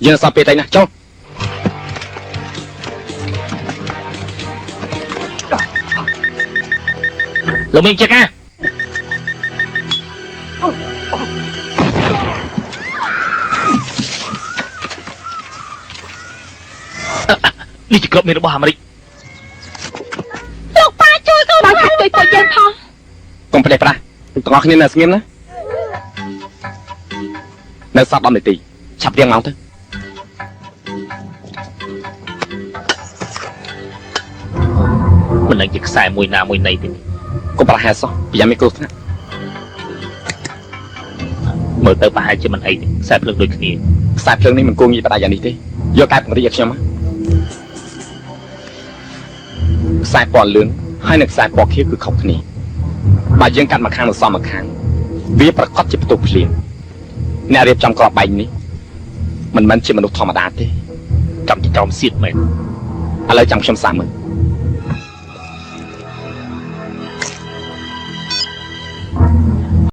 យើងសពពេលណាចុះលោកមីងជាកានេះជាក្របមានរបស់អាមេរិកលោកប៉ាជួយកូនមកជួយពួកយើងផងកុំផ្ដេសផ្ដាស់ទាំងអស់គ្នានៅស្ងៀមណានៅសល់10នាទីឆាប់រៀងមកទៅមិននឹងជាខ្សែមួយណាមួយណីទេកុំប្រហែលសោះពីយ៉ាងមានគ្រោះថ្នាក់មើលទៅប្រហែលជាមិនអីទេខ្សែភ្លើងដូចគ្នាខ្សែភ្លើងនេះមិនគួរងាយផ្ដាច់យ៉ាងនេះទេយកកែពង្រីកឲ្យខ្ញុំខ្សែពណ៌លឿងហើយនិងខ្សែពណ៌ខៀវគឺខុសគ្នាបើយើងកាត់មកខាងទៅសមមកខាងវាប្រកាសជាផ្ទុះភ្លៀងអ្នករៀបចំក្របបែកនេះមិនមែនជាមនុស្សធម្មតាទេកម្មទីក្រមសៀតមែនឥឡូវចាំខ្ញុំសាកមើល